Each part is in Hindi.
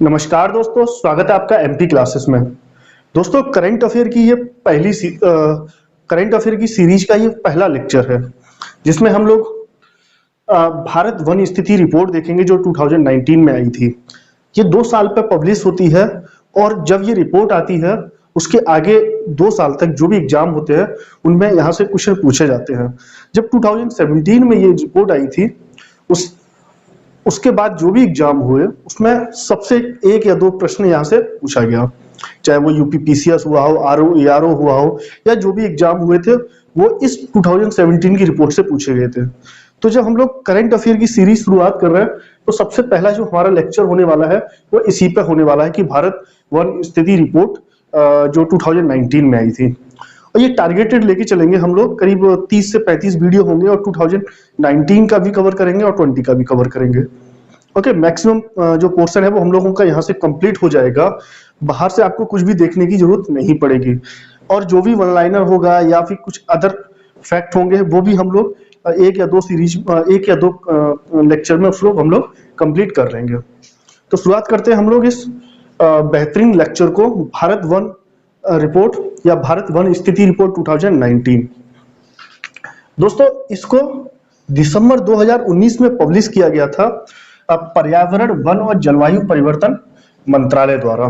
नमस्कार दोस्तों, स्वागत है आपका एमपी क्लासेस में। दोस्तों, करंट अफेयर की सीरीज का ये पहला लेक्चर है जिसमें हम लोग भारत वन स्थिति रिपोर्ट देखेंगे जो 2019 में आई थी। ये 2 साल पर पब्लिश होती है और जब ये रिपोर्ट आती है उसके आगे 2 साल तक जो भी एग्जाम होते हैं उनमें यहाँ से क्वेश्चन पूछे जाते हैं। जब 2017 में ये रिपोर्ट आई थी उसके बाद जो भी एग्जाम हुए उसमें सबसे 1 या 2 प्रश्न यहाँ से पूछा गया, चाहे वो यूपीपीसीएस हुआ हो, आरओ एआरओ हुआ हो या जो भी एग्जाम हुए थे वो इस 2017 की रिपोर्ट से पूछे गए थे। तो जब हम लोग करंट अफेयर की सीरीज शुरुआत कर रहे हैं तो सबसे पहला जो हमारा लेक्चर होने वाला है वो इसी पे होने वाला है कि भारत वन स्थिति रिपोर्ट जो 2019 में आई थी। और ये टारगेटेड लेके चलेंगे हम लोग, करीब 30 से 35 वीडियो होंगे और 2019 का भी कवर करेंगे और 20 का भी कवर करेंगे। ओके, मैक्सिमम जो पोर्शन है वो हम लोगों का यहाँ से कंप्लीट हो जाएगा। बाहर से आपको कुछ भी देखने की जरूरत नहीं पड़ेगी और जो भी वन लाइनर होगा या फिर कुछ अदर फैक्ट होंगे वो भी हम लोग एक या दो लेक्चर में उस लोग हम लोग कंप्लीट कर लेंगे। तो शुरुआत करते हैं हम लोग इस बेहतरीन लेक्चर को, भारत वन रिपोर्ट या भारत वन स्थिति रिपोर्ट 2019। दोस्तों, इसको दिसंबर 2019 में पब्लिश किया गया था पर्यावरण वन और जलवायु परिवर्तन मंत्रालय द्वारा,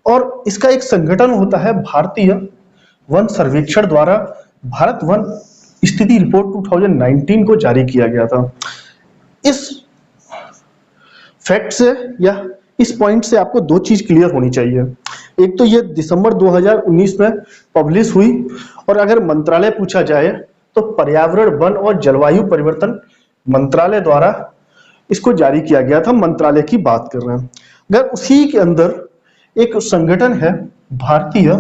और इसका एक संगठन होता है भारतीय वन सर्वेक्षण द्वारा भारत वन स्थिति रिपोर्ट 2019 को जारी किया गया था। इस फैक्ट से या इस पॉइंट से आपको 2 चीज क्लियर होनी चाहिए। एक तो ये दिसंबर 2019 में पब्लिश हुई, और अगर मंत्रालय पूछा जाए तो पर्यावरण वन और जलवायु परिवर्तन मंत्रालय द्वारा इसको जारी किया गया था। मंत्रालय की बात कर रहे हैं। अगर उसी के अंदर एक संगठन है भारतीय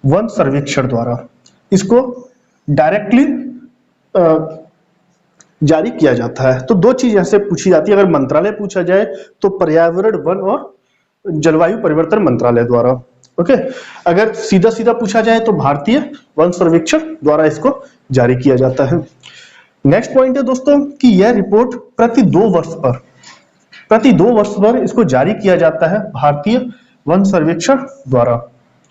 वन सर्वेक्षण द्वारा, इसको डायरेक्टली जारी किया जाता है। तो 2 चीज ऐसे पूछी जाती है, अगर मंत्रालय पूछा जाए तो पर्यावरण वन और जलवायु परिवर्तन मंत्रालय द्वारा। ओके, अगर सीधा सीधा पूछा जाए तो भारतीय वन सर्वेक्षण द्वारा इसको जारी किया जाता है। नेक्स्ट पॉइंट है दोस्तों कि यह रिपोर्ट प्रति 2 वर्ष पर इसको जारी किया जाता है भारतीय वन सर्वेक्षण द्वारा।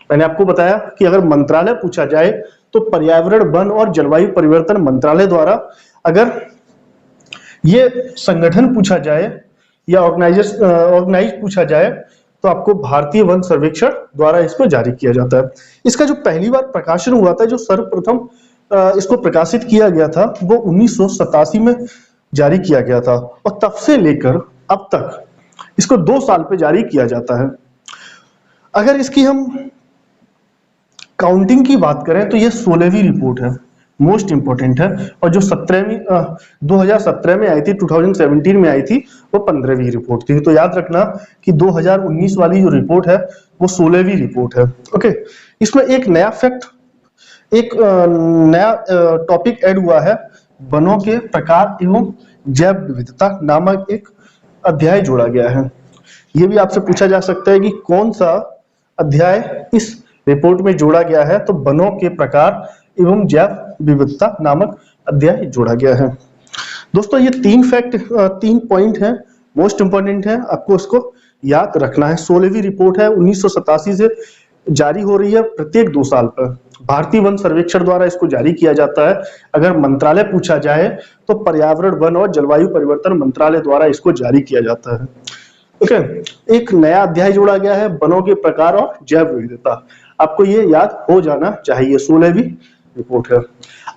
मैंने आपको बताया कि अगर मंत्रालय पूछा जाए तो पर्यावरण वन और जलवायु परिवर्तन मंत्रालय द्वारा, अगर ये संगठन पूछा जाए या ऑर्गेनाइज पूछा जाए तो आपको भारतीय वन सर्वेक्षण द्वारा इसको जारी किया जाता है। इसका जो पहली बार प्रकाशन हुआ था, जो सर्वप्रथम इसको प्रकाशित किया गया था, वो 1987 में जारी किया गया था, और तब से लेकर अब तक इसको 2 साल पे जारी किया जाता है। अगर इसकी हम काउंटिंग की बात करें तो ये 16वीं रिपोर्ट है, मोस्ट इंपोर्टेंट है, और जो 2017 में आई थी, 2017 में आई थी, वो 15वीं रिपोर्ट थी। तो याद रखना कि 2019 वाली जो रिपोर्ट है वो 16वीं रिपोर्ट है। ओके, इसमें एक नया फैक्ट, एक नया टॉपिक ऐड हुआ है, वनों के प्रकार एवं जैव विविधता नामक एक अध्याय जोड़ा गया है। ये भी आपसे पूछा जा सकता है कि कौन सा अध्याय इस रिपोर्ट में जोड़ा गया है, तो वनों के प्रकार एवं जैव विविधता नामक अध्याय जोड़ा गया है। दोस्तों, ये 3 पॉइंट हैं, मोस्ट इंपोर्टेंट है, आपको इसको याद रखना है। 16वीं रिपोर्ट है, 1987 से जारी हो रही है, प्रत्येक 2 साल पर भारतीय वन सर्वेक्षण द्वारा इसको जारी किया जाता है। अगर मंत्रालय पूछा जाए तो पर्यावरण वन और जलवायु परिवर्तन मंत्रालय द्वारा इसको जारी किया जाता है। ओके, एक नया अध्याय जोड़ा गया है, वनों के प्रकार और जैव विविधता। आपको ये याद हो जाना चाहिए, 16वीं रिपोर्ट है।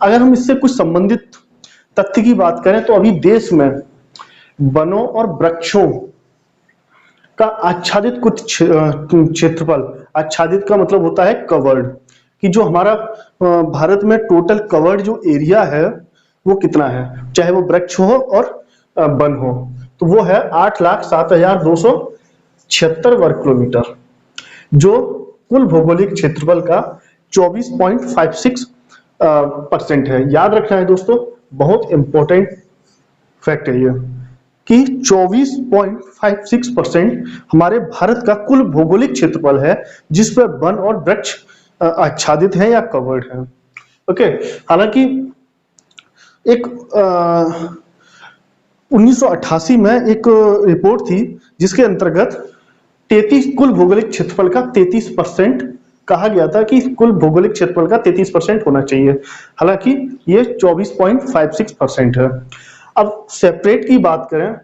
अगर हम इससे कुछ संबंधित तथ्य की बात करें तो अभी देश में वनों और वृक्षों का आच्छादित कुछ क्षेत्रफल, आच्छादित का मतलब होता है कवर्ड, कि जो हमारा भारत में टोटल कवर्ड जो एरिया है वो कितना है, चाहे वो वृक्ष हो और वन हो, तो वो है 8,07,276 वर्ग किलोमीटर, जो कुल भौगोलिक क्षेत्रफल का 24.56% है। याद रखना है दोस्तों, बहुत इंपॉर्टेंट फैक्ट है ये, कि 24.56% हमारे भारत का कुल भौगोलिक क्षेत्रफल है जिस पर वन और वृक्ष आच्छादित है या कवर्ड है। ओके, हालांकि एक 1988 में एक रिपोर्ट थी जिसके अंतर्गत 33 कुल भौगोलिक क्षेत्रफल का 33% कहा गया था कि कुल भौगोलिक क्षेत्रफल का 33% होना चाहिए, हालांकि ये 24.56% है। अब सेपरेट की बात करें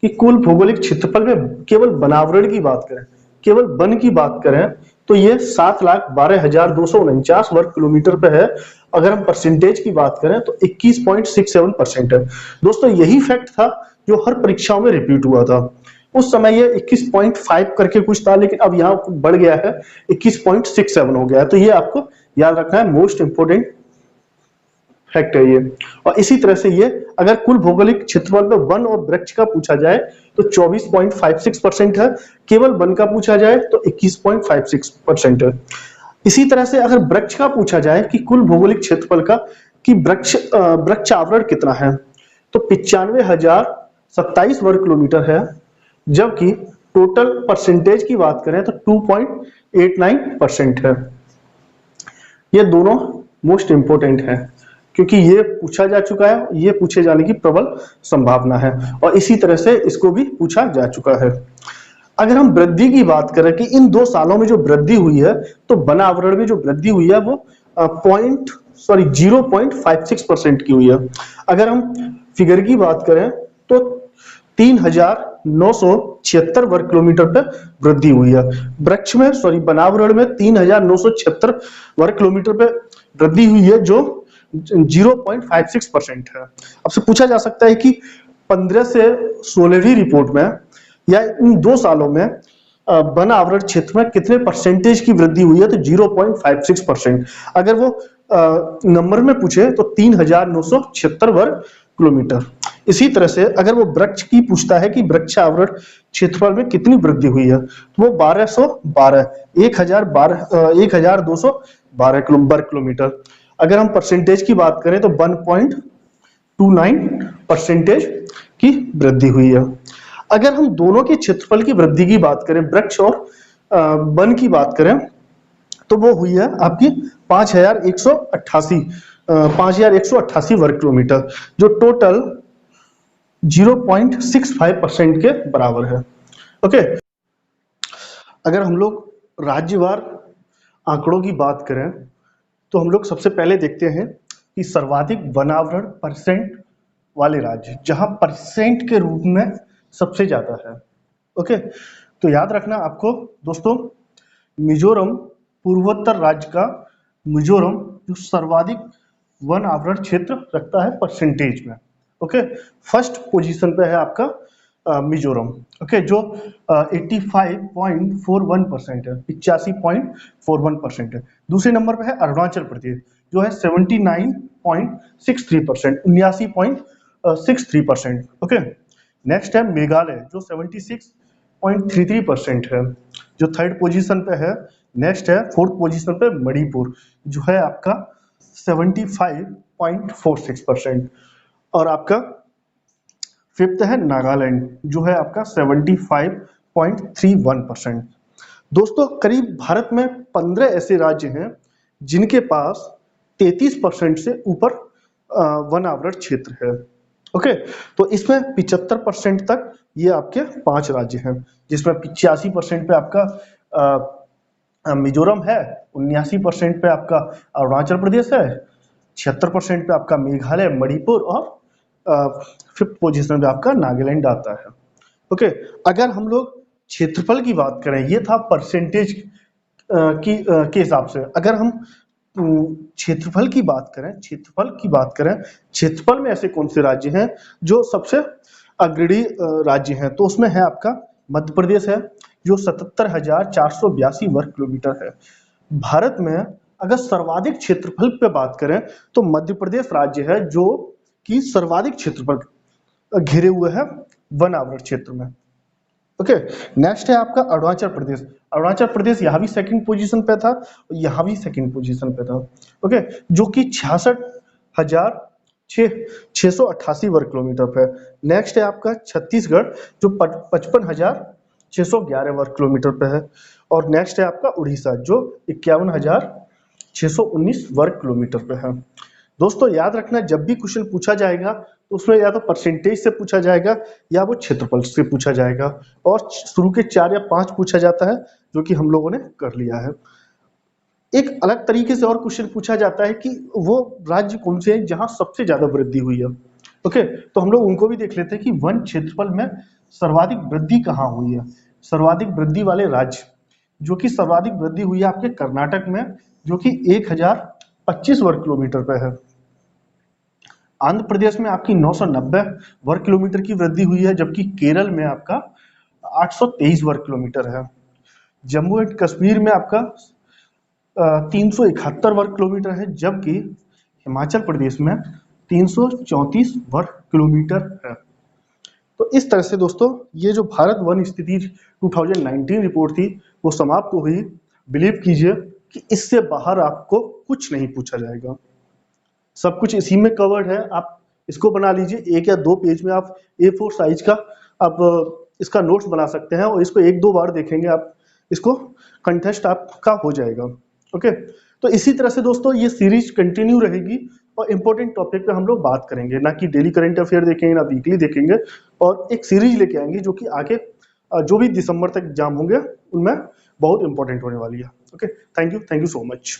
कि कुल भौगोलिक क्षेत्रफल में केवल वनावरण की बात करें, केवल वन की बात करें, तो ये 7,12,249 वर्ग किलोमीटर पे है। अगर हम परसेंटेज की बात करें तो 21.67% है। दोस्तों यही फैक्ट था जो हर परीक्षाओं में रिपीट हुआ था। उस समय ये 21.5 करके कुछ था, लेकिन अब यहाँ बढ़ गया है, 21.67 हो गया है। तो ये आपको याद रखना है, मोस्ट इंपोर्टेंट फैक्ट है ये। और इसी तरह से ये अगर कुल भौगोलिक क्षेत्रफल में वन और वृक्ष का पूछा जाए तो 24.56% है, केवल वन का पूछा जाए तो 21.56% है। इसी तरह से अगर वृक्ष का पूछा जाए कि कुल भौगोलिक क्षेत्रफल का कि वृक्ष आवरण कितना है, तो 95,027 वर्ग किलोमीटर है, जबकि टोटल परसेंटेज की बात करें तो 2.89% है। ये दोनों मोस्ट इंपोर्टेंट है क्योंकि ये पूछा जा चुका है, ये पूछे जाने की प्रबल संभावना है, और इसी तरह से इसको भी पूछा जा चुका है। अगर हम वृद्धि की बात करें कि इन 2 सालों में जो वृद्धि हुई है, तो वन आवरण में जो वृद्धि हुई है वो 0.56% की हुई है। अगर हम फिगर की बात करें तो 3,976 वर्ग किलोमीटर पे वृद्धि हुई है। वृक्ष में वनावरण में 3,976 वर्ग किलोमीटर पे वृद्धि हुई है, जो 0.56% है। अब से पूछा जा सकता है कि 15 से 16वीं रिपोर्ट में या इन 2 सालों में वन आवरण क्षेत्र में कितने परसेंटेज की वृद्धि हुई है, तो 0.56%। अगर वो नंबर में पूछे तो 3,976 वर्ग किलोमीटर। इसी तरह से अगर वो वृक्ष की पूछता है कि वृक्ष आवरण क्षेत्रफल में कितनी वृद्धि हुई है, तो वो 1,212 वर्ग किलोमीटर। अगर हम परसेंटेज की बात करें तो 1.29% की वृद्धि हुई है। अगर हम दोनों के क्षेत्रफल की वृद्धि की बात करें, वृक्ष और वन की बात करें, तो वो हुई है आपकी 5,188 वर्ग किलोमीटर, जो टोटल 0.65% के बराबर है। ओके, अगर हम लोग राज्यवार आंकड़ों की बात करें तो हम लोग सबसे पहले देखते हैं कि सर्वाधिक वनावरण परसेंट वाले राज्य, जहां परसेंट के रूप में सबसे ज्यादा है। ओके, तो याद रखना आपको दोस्तों, मिजोरम पूर्वोत्तर राज्य का मिजोरम जो सर्वाधिक वन आवरण क्षेत्र रखता है परसेंटेज में। ओके, फर्स्ट पोजीशन पे है आपका मिजोरम, ओके, जो 85.41% है, 85.41% है। दूसरे नंबर पे है अरुणाचल प्रदेश जो है 79.63%, 79.63%। ओके, नेक्स्ट है मेघालय जो 76.33% है, जो थर्ड पोजीशन पे है। नेक्स्ट है फोर्थ पोजीशन पे मणिपुर जो है आपका 75.46%, और आपका फिफ्थ है नागालैंड जो है आपका 75.31%। दोस्तों करीब भारत में 15 ऐसे राज्य हैं जिनके पास 33% से ऊपर वन आवरण क्षेत्र है। ओके, तो इसमें 75% तक ये आपके 5 राज्य हैं, जिसमें 85% पे आपका मिजोरम है, 79% पे आपका अरुणाचल प्रदेश है, 76% पे आपका मेघालय, मणिपुर, और फिफ्थ पोजीशन पे आपका नागालैंड आता है। ओके, अगर हम लोग क्षेत्रफल की बात करें, ये था परसेंटेज के हिसाब से। अगर हम क्षेत्रफल की बात करें, क्षेत्रफल में ऐसे कौन से राज्य हैं जो सबसे अग्रणी राज्य हैं, तो उसमें है आपका मध्य प्रदेश है जो 77,482 वर्ग किलोमीटर है। भारत में अगर सर्वाधिक क्षेत्रफल पे बात करें तो मध्य प्रदेश राज्य है जो कि सर्वाधिक क्षेत्रफल घिरे हुए है वन आवरण क्षेत्र में। ओके, नेक्स्ट है आपका अरुणाचल प्रदेश। अरुणाचल प्रदेश यहाँ भी सेकंड पोजीशन पे था, यहाँ भी सेकंड पोजीशन पे था। ओके, जो कि 66,688 वर्ग किलोमीटर पे। नेक्स्ट है आपका छत्तीसगढ़ जो 55,611 वर्ग किलोमीटर पे है, और नेक्स्ट है आपका उड़ीसा जो 51,619 वर्ग किलोमीटर पे है। दोस्तों याद रखना, जब भी क्वेश्चन पूछा जाएगा उसमें या तो परसेंटेज से पूछा जाएगा या वो क्षेत्रफल से पूछा जाएगा, और शुरू के 4 या 5 पूछा जाता है, जो कि हम लोगों ने कर लिया है। एक अलग तरीके से और क्वेश्चन पूछा जाता है कि वो राज्य कौन से हैं जहां सबसे ज्यादा वृद्धि हुई है। ओके, तो हम लोग उनको भी देख लेते हैं कि वन क्षेत्रफल में सर्वाधिक वृद्धि कहाँ हुई है। सर्वाधिक वृद्धि वाले राज्य, जो कि सर्वाधिक वृद्धि हुई है आपके कर्नाटक में, जो कि 1025 वर्ग किलोमीटर पे है। आंध्र प्रदेश में आपकी 990 वर्ग किलोमीटर की वृद्धि हुई है, जबकि केरल में आपका 823 वर्ग किलोमीटर है। जम्मू एंड कश्मीर में आपका 371 वर्ग किलोमीटर है, जबकि हिमाचल प्रदेश में 334 वर्ग किलोमीटर है। तो इस तरह से दोस्तों ये जो भारत वन स्थिति 2019 रिपोर्ट थी वो समाप्त हुई। बिलीव कीजिए कि इससे बाहर आपको कुछ नहीं पूछा जाएगा, सब कुछ इसी में कवर्ड है। आप इसको बना लीजिए, 1 या 2 पेज में आप A4 साइज का आप इसका नोट्स बना सकते हैं, और इसको 1-2 बार देखेंगे आप, इसको कंटेस्ट आपका हो जाएगा। ओके, तो इसी तरह से दोस्तों ये सीरीज कंटिन्यू रहेगी, और इंपॉर्टेंट टॉपिक पे हम लोग बात करेंगे, ना कि डेली करंट अफेयर देखेंगे, ना वीकली देखेंगे, और एक सीरीज लेके आएंगे जो कि आगे जो भी दिसंबर तक एग्जाम होंगे उनमें बहुत इंपॉर्टेंट होने वाली है। Okay, thank you so much.